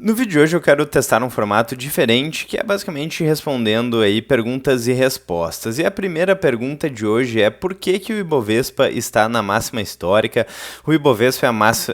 No vídeo de hoje eu quero testar um formato diferente, que é basicamente respondendo aí perguntas e respostas. E a primeira pergunta de hoje é: por que que o Ibovespa está na máxima histórica? O Ibovespa é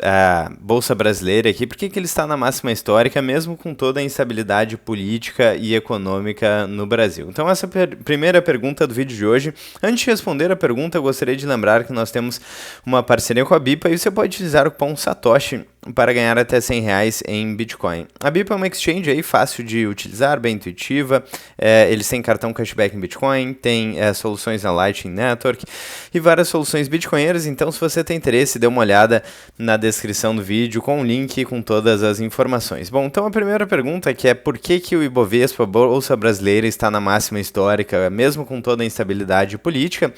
a bolsa brasileira aqui, por que que ele está na máxima histórica, mesmo com toda a instabilidade política e econômica no Brasil? Então essa é a primeira pergunta do vídeo de hoje. Antes de responder a pergunta, eu gostaria de lembrar que nós temos uma parceria com a BIPA e você pode utilizar o cupom SATOSHI para ganhar até R$100 em Bitcoin. A BIPA é uma exchange aí fácil de utilizar, bem intuitiva. Eles têm cartão cashback em Bitcoin, tem soluções na Lightning Network e várias soluções bitcoinheiras. Então, se você tem interesse, dê uma olhada na descrição do vídeo com o link e com todas as informações. Bom, então a primeira pergunta que é: por que que o Ibovespa, a bolsa brasileira, está na máxima histórica, mesmo com toda a instabilidade política?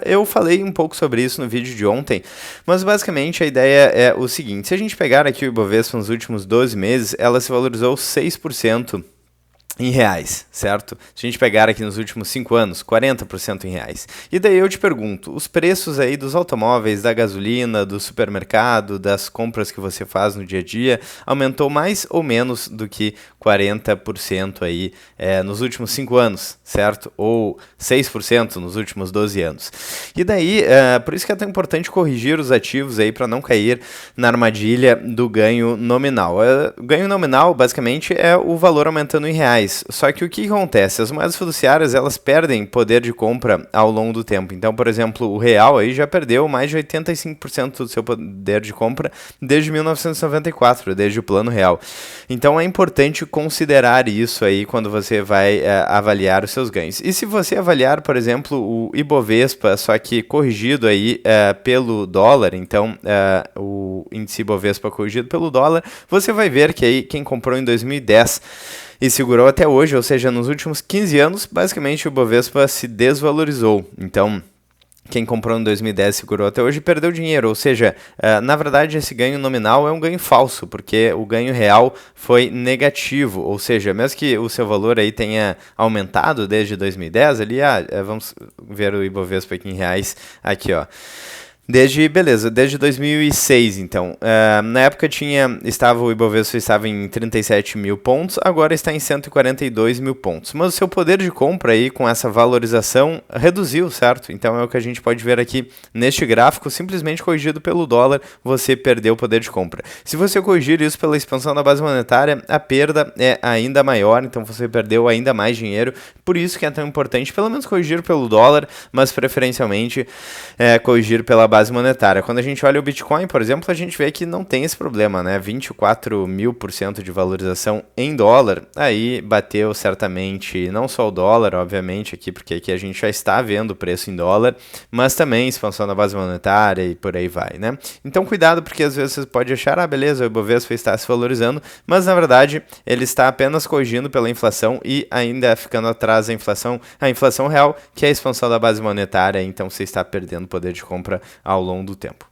Eu falei um pouco sobre isso no vídeo de ontem, mas basicamente a ideia é o seguinte: se a gente pegar aqui o Ibovespa nos últimos 12 meses, ela se valorizou 6% em reais, certo? Se a gente pegar aqui nos últimos 5 anos, 40% em reais. E daí eu te pergunto, os preços aí dos automóveis, da gasolina, do supermercado, das compras que você faz no dia a dia, aumentou mais ou menos do que 40% aí nos últimos 5 anos, certo? Ou 6% nos últimos 12 anos. E daí, por isso que é tão importante corrigir os ativos aí para não cair na armadilha do ganho nominal. O ganho nominal, basicamente, é o valor aumentando em reais. Só que o que acontece? As moedas fiduciárias, elas perdem poder de compra ao longo do tempo. Então, por exemplo, o real aí já perdeu mais de 85% do seu poder de compra desde 1994, desde o plano real. Então, é importante considerar isso aí quando você vai avaliar os seus ganhos. E se você avaliar, por exemplo, o Ibovespa, só que corrigido aí pelo dólar, então o índice Ibovespa corrigido pelo dólar, você vai ver que aí quem comprou em 2010 e segurou até hoje, ou seja, nos últimos 15 anos, basicamente o Bovespa se desvalorizou. Então, quem comprou em 2010 e segurou até hoje perdeu dinheiro, ou seja, na verdade esse ganho nominal é um ganho falso, porque o ganho real foi negativo, ou seja, mesmo que o seu valor aí tenha aumentado desde 2010, ali, vamos ver o Ibovespa aqui em reais, aqui ó. Desde 2006, então. Na época o Ibovespa estava em 37 mil pontos, agora está em 142 mil pontos. Mas o seu poder de compra aí, com essa valorização, reduziu, certo? Então é o que a gente pode ver aqui neste gráfico, simplesmente corrigido pelo dólar, você perdeu o poder de compra. Se você corrigir isso pela expansão da base monetária, a perda é ainda maior, então você perdeu ainda mais dinheiro. Por isso que é tão importante, pelo menos corrigir pelo dólar, mas preferencialmente corrigir pela base monetária. Quando a gente olha o Bitcoin, por exemplo, a gente vê que não tem esse problema, né? 24.000% de valorização em dólar, aí bateu certamente não só o dólar, obviamente, aqui, porque aqui a gente já está vendo o preço em dólar, mas também expansão da base monetária e por aí vai, né? Então cuidado, porque às vezes você pode achar, beleza, o Ibovespa está se valorizando, mas na verdade ele está apenas corrigindo pela inflação e ainda ficando atrás da inflação, a inflação real, que é a expansão da base monetária, então você está perdendo poder de compra ao longo do tempo.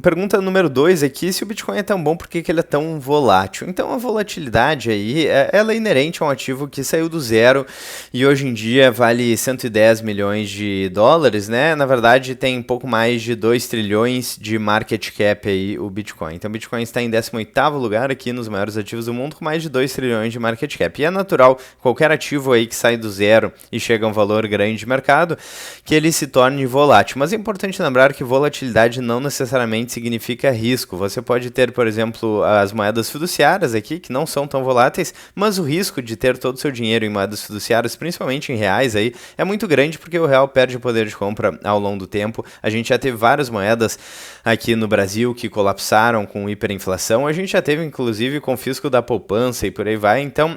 Pergunta número 2 aqui: se o Bitcoin é tão bom, por que ele é tão volátil? Então a volatilidade aí, ela é inerente a um ativo que saiu do zero e hoje em dia vale 110 milhões de dólares, né? Na verdade tem um pouco mais de 2 trilhões de market cap aí o Bitcoin. Então o Bitcoin está em 18º lugar aqui nos maiores ativos do mundo com mais de 2 trilhões de market cap. E é natural, qualquer ativo aí que sai do zero e chega a um valor grande de mercado, que ele se torne volátil. Mas é importante lembrar que volatilidade não necessariamente significa risco. Você pode ter, por exemplo, as moedas fiduciárias aqui, que não são tão voláteis, mas o risco de ter todo o seu dinheiro em moedas fiduciárias, principalmente em reais, aí, é muito grande, porque o real perde o poder de compra ao longo do tempo. A gente já teve várias moedas aqui no Brasil que colapsaram com hiperinflação. A gente já teve, inclusive, confisco da poupança e por aí vai. Então,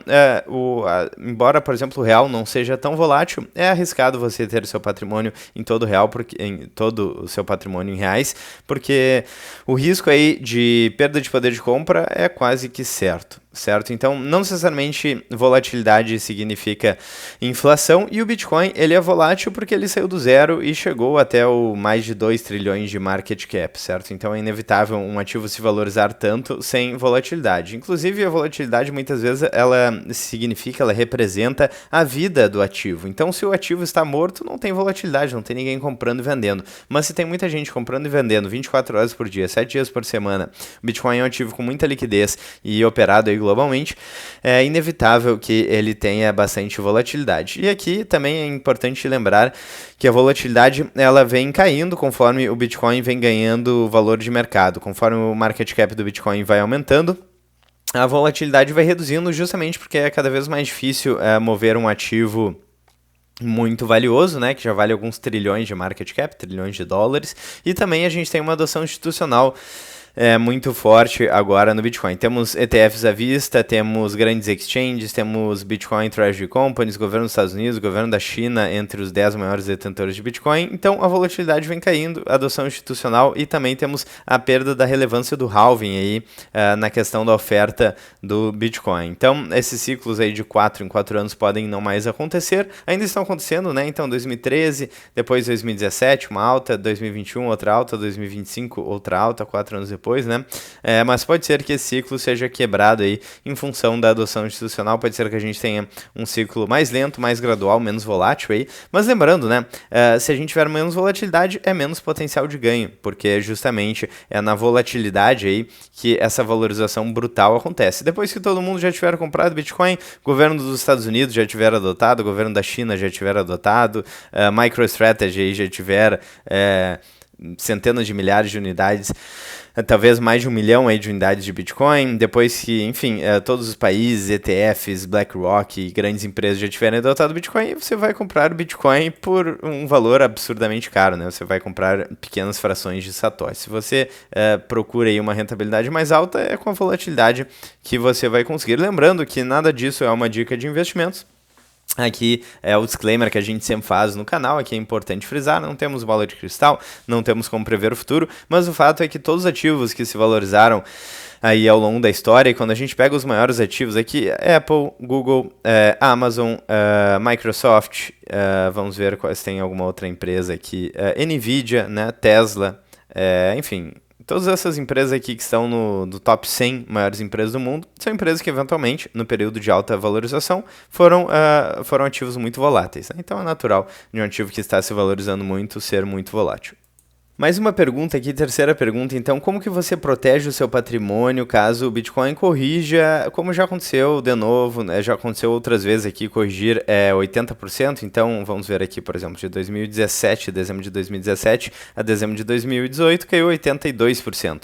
embora, por exemplo, o real não seja tão volátil, é arriscado você ter o seu patrimônio em todo real, em todo o seu patrimônio em reais, porque o risco aí de perda de poder de compra é quase que certo. Então, não necessariamente volatilidade significa inflação, e o Bitcoin ele é volátil porque ele saiu do zero e chegou até o mais de 2 trilhões de market cap, certo? Então é inevitável um ativo se valorizar tanto sem volatilidade. Inclusive, a volatilidade muitas vezes ela representa a vida do ativo. Então, se o ativo está morto, não tem volatilidade, não tem ninguém comprando e vendendo. Mas se tem muita gente comprando e vendendo 24 horas por dia, 7 dias por semana, o Bitcoin é um ativo com muita liquidez e operado aí globalmente, é inevitável que ele tenha bastante volatilidade. E aqui também é importante lembrar que a volatilidade ela vem caindo conforme o Bitcoin vem ganhando valor de mercado, conforme o market cap do Bitcoin vai aumentando. A volatilidade vai reduzindo justamente porque é cada vez mais difícil mover um ativo muito valioso, né, que já vale alguns trilhões de market cap, trilhões de dólares, e também a gente tem uma adoção institucional muito forte agora no Bitcoin. Temos ETFs à vista, temos grandes exchanges, temos Bitcoin Treasury Companies, governo dos Estados Unidos, governo da China, entre os 10 maiores detentores de Bitcoin. Então a volatilidade vem caindo, a adoção institucional, e também temos a perda da relevância do halving aí na questão da oferta do Bitcoin. Então esses ciclos aí de 4 em 4 anos podem não mais acontecer, ainda estão acontecendo, né? Então 2013, depois 2017 uma alta, 2021 outra alta, 2025 outra alta, 4 anos depois, né? Mas pode ser que esse ciclo seja quebrado aí em função da adoção institucional, pode ser que a gente tenha um ciclo mais lento, mais gradual, menos volátil aí, mas lembrando, né? Se a gente tiver menos volatilidade, é menos potencial de ganho, porque justamente é na volatilidade aí que essa valorização brutal acontece. Depois que todo mundo já tiver comprado Bitcoin, o governo dos Estados Unidos já tiver adotado, o governo da China já tiver adotado, a MicroStrategy aí já tiver centenas de milhares de unidades, talvez mais de 1 milhão aí de unidades de Bitcoin, depois que, enfim, todos os países, ETFs, BlackRock e grandes empresas já tiverem adotado Bitcoin, você vai comprar o Bitcoin por um valor absurdamente caro, né? Você vai comprar pequenas frações de satoshi. Se você procura aí uma rentabilidade mais alta, é com a volatilidade que você vai conseguir. Lembrando que nada disso é uma dica de investimentos. Aqui é o disclaimer que a gente sempre faz no canal, aqui é importante frisar, não temos bola de cristal, não temos como prever o futuro, mas o fato é que todos os ativos que se valorizaram aí ao longo da história, e quando a gente pega os maiores ativos aqui, Apple, Google, Amazon, Microsoft, vamos ver se tem alguma outra empresa aqui, Nvidia, né, Tesla, enfim... Todas essas empresas aqui que estão no top 100 maiores empresas do mundo são empresas que, eventualmente, no período de alta valorização, foram ativos muito voláteis. Né? Então, é natural de um ativo que está se valorizando muito ser muito volátil. Mais uma pergunta aqui, terceira pergunta, então, como que você protege o seu patrimônio caso o Bitcoin corrija, como já aconteceu de novo, né, já aconteceu outras vezes aqui, corrigir 80%, então vamos ver aqui, por exemplo, de 2017, dezembro de 2017 a dezembro de 2018, caiu 82%.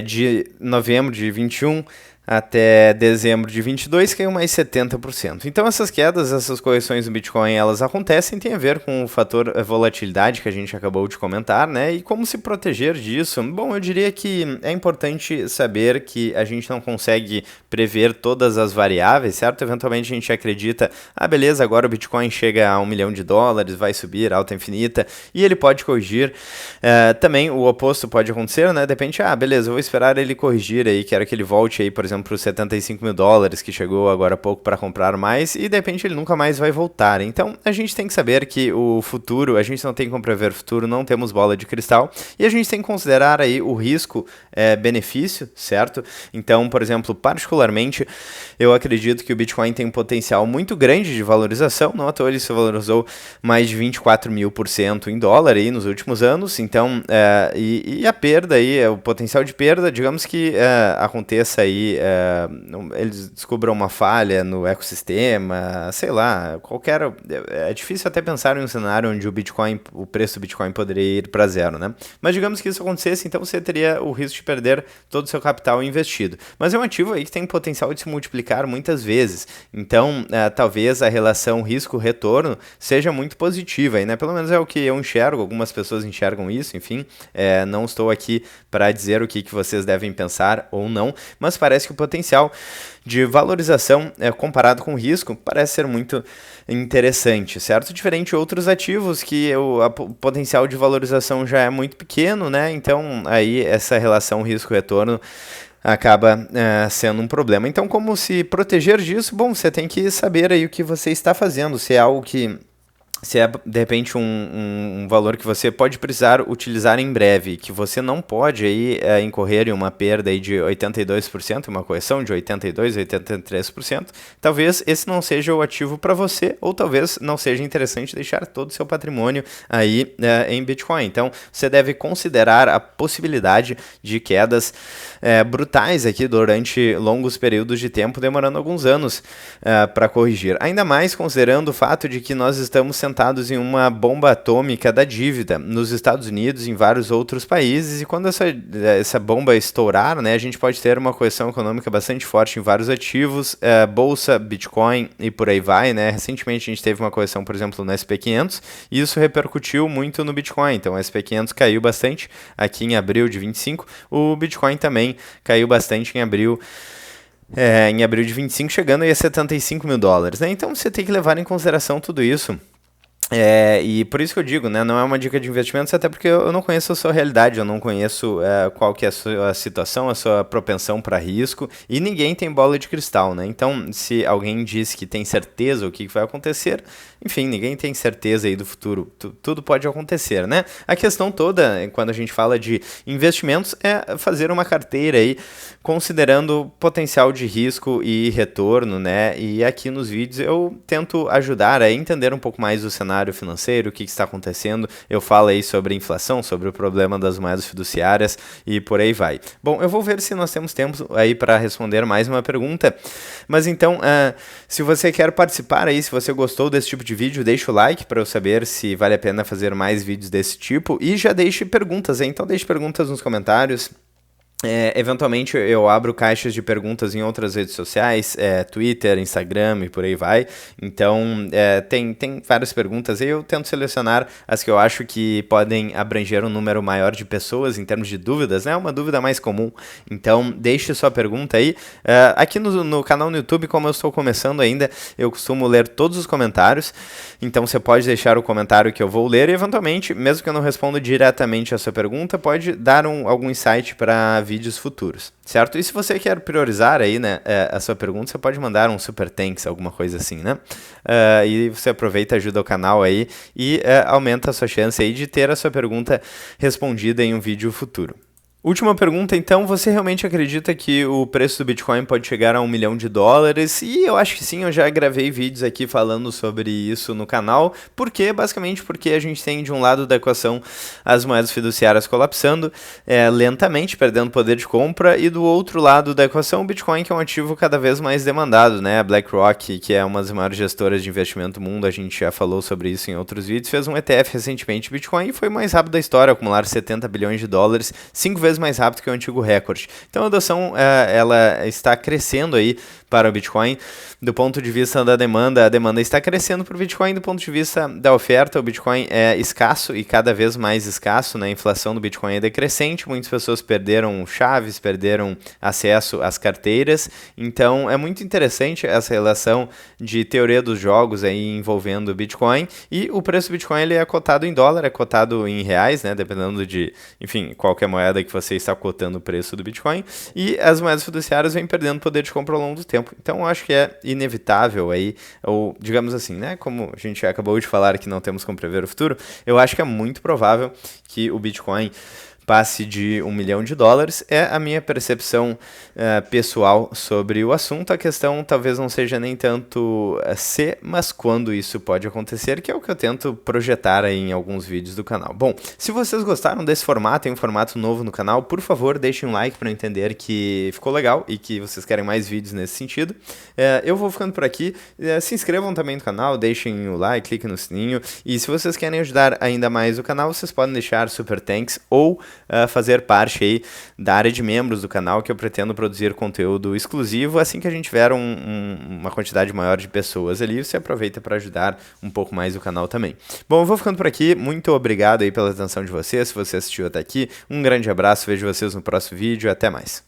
De novembro de 21 até dezembro de 22 caiu mais 70%. Então essas quedas, essas correções do Bitcoin, elas acontecem, tem a ver com o fator volatilidade que a gente acabou de comentar, né? E como se proteger disso? Bom, eu diria que é importante saber que a gente não consegue prever todas as variáveis, certo? Eventualmente a gente acredita, beleza, agora o Bitcoin chega a $1 milhão, vai subir, alta infinita, e ele pode corrigir. Também o oposto pode acontecer, né? Depende, beleza, eu vou esperar ele corrigir aí, quero que ele volte aí, por exemplo, para os $75 mil que chegou agora há pouco para comprar mais, e de repente ele nunca mais vai voltar. Então a gente tem que saber que o futuro, a gente não tem como prever o futuro, não temos bola de cristal, e a gente tem que considerar aí o risco-benefício, certo? Então, por exemplo, particularmente, eu acredito que o Bitcoin tem um potencial muito grande de valorização, não à toa ele se valorizou mais de 24.000% em dólar aí nos últimos anos, então, e a perda aí, o potencial de perda, digamos que aconteça aí, eles descubram uma falha no ecossistema, sei lá, é difícil até pensar em um cenário onde o preço do Bitcoin poderia ir para zero, né? Mas digamos que isso acontecesse, então você teria o risco de perder todo o seu capital investido. Mas é um ativo aí que tem potencial de se multiplicar muitas vezes, então talvez a relação risco-retorno seja muito positiva, né? Pelo menos é o que eu enxergo, algumas pessoas enxergam isso, enfim, não estou aqui para dizer o que vocês devem pensar ou não, mas parece que o potencial de valorização comparado com o risco parece ser muito interessante, certo? Diferente de outros ativos que o potencial de valorização já é muito pequeno, né? Então aí essa relação risco-retorno acaba sendo um problema. Então, como se proteger disso? Bom, você tem que saber aí o que você está fazendo, se é algo que se é de repente um valor que você pode precisar utilizar em breve, que você não pode aí incorrer em uma perda aí de 82%, uma correção de 82%, 83%, talvez esse não seja o ativo para você, ou talvez não seja interessante deixar todo o seu patrimônio aí em Bitcoin. Então, você deve considerar a possibilidade de quedas brutais aqui durante longos períodos de tempo, demorando alguns anos para corrigir. Ainda mais considerando o fato de que nós estamos sentados em uma bomba atômica da dívida nos Estados Unidos e em vários outros países, e quando essa bomba estourar, né, a gente pode ter uma correção econômica bastante forte em vários ativos, bolsa, Bitcoin e por aí vai, né? Recentemente a gente teve uma correção, por exemplo, no SP500, e isso repercutiu muito no Bitcoin, então o SP500 caiu bastante aqui em abril de 25, o Bitcoin também caiu bastante em abril de 25, chegando aí a 75 mil dólares, né? Então você tem que levar em consideração tudo isso. E por isso que eu digo, né, não é uma dica de investimentos, até porque eu não conheço a sua realidade, eu não conheço qual que é a sua situação, a sua propensão para risco, e ninguém tem bola de cristal, né? Então, se alguém diz que tem certeza o que vai acontecer, enfim, ninguém tem certeza aí do futuro, tudo pode acontecer, né? A questão toda, quando a gente fala de investimentos, é fazer uma carteira aí, considerando potencial de risco e retorno, né? E aqui nos vídeos eu tento ajudar a entender um pouco mais o cenário financeiro, o que está acontecendo. Eu falo aí sobre inflação, sobre o problema das moedas fiduciárias e por aí vai. Bom, eu vou ver se nós temos tempo aí para responder mais uma pergunta. Mas então, se você quer participar aí, se você gostou desse tipo de vídeo, deixa o like para eu saber se vale a pena fazer mais vídeos desse tipo, e já deixe perguntas, hein? Então deixe perguntas nos comentários. Eventualmente eu abro caixas de perguntas em outras redes sociais, Twitter, Instagram e por aí vai. Então tem várias perguntas e eu tento selecionar as que eu acho que podem abranger um número maior de pessoas em termos de dúvidas, né? Uma dúvida mais comum. Então deixe sua pergunta aí. Aqui no canal no YouTube, como eu estou começando ainda, eu costumo ler todos os comentários. Então você pode deixar o comentário que eu vou ler e eventualmente, mesmo que eu não responda diretamente a sua pergunta, pode dar algum insight para vídeos futuros, certo? E se você quer priorizar aí, né, a sua pergunta, você pode mandar um super thanks, alguma coisa assim, né? E você aproveita, ajuda o canal aí e aumenta a sua chance aí de ter a sua pergunta respondida em um vídeo futuro. Última pergunta, então, você realmente acredita que o preço do Bitcoin pode chegar a $1 milhão? E eu acho que sim, eu já gravei vídeos aqui falando sobre isso no canal. Por quê? Basicamente porque a gente tem de um lado da equação as moedas fiduciárias colapsando lentamente, perdendo poder de compra, e do outro lado da equação o Bitcoin, que é um ativo cada vez mais demandado, né? A BlackRock, que é uma das maiores gestoras de investimento do mundo, a gente já falou sobre isso em outros vídeos, fez um ETF recentemente Bitcoin e foi o mais rápido da história, acumular $70 bilhões, 5 vezes mais rápido que o antigo recorde. Então a adoção ela está crescendo aí para o Bitcoin. Do ponto de vista da demanda, a demanda está crescendo para o Bitcoin. Do ponto de vista da oferta, o Bitcoin é escasso e cada vez mais escasso, né? A inflação do Bitcoin é decrescente, muitas pessoas perderam chaves, perderam acesso às carteiras. Então é muito interessante essa relação de teoria dos jogos aí envolvendo o Bitcoin, e o preço do Bitcoin ele é cotado em dólar, é cotado em reais, né? Dependendo de, enfim, qualquer moeda que você está cotando o preço do Bitcoin, e as moedas fiduciárias vêm perdendo poder de compra ao longo do tempo. Então eu acho que é inevitável aí, ou digamos assim, né, como a gente acabou de falar que não temos como prever o futuro, eu acho que é muito provável que o Bitcoin passe de $1 milhão. É a minha percepção pessoal sobre o assunto. A questão talvez não seja nem tanto se, mas quando isso pode acontecer, que é o que eu tento projetar aí em alguns vídeos do canal. Bom, se vocês gostaram desse formato, tem um formato novo no canal, por favor, deixem um like para eu entender que ficou legal e que vocês querem mais vídeos nesse sentido. Eu vou ficando por aqui. Se inscrevam também no canal, deixem o like, cliquem no sininho. E se vocês querem ajudar ainda mais o canal, vocês podem deixar super thanks ou fazer parte aí da área de membros do canal, que eu pretendo produzir conteúdo exclusivo assim que a gente tiver uma quantidade maior de pessoas ali. Você aproveita para ajudar um pouco mais o canal também. Bom, eu vou ficando por aqui. Muito obrigado aí pela atenção de vocês. Se você assistiu até aqui, um grande abraço. Vejo vocês no próximo vídeo. Até mais.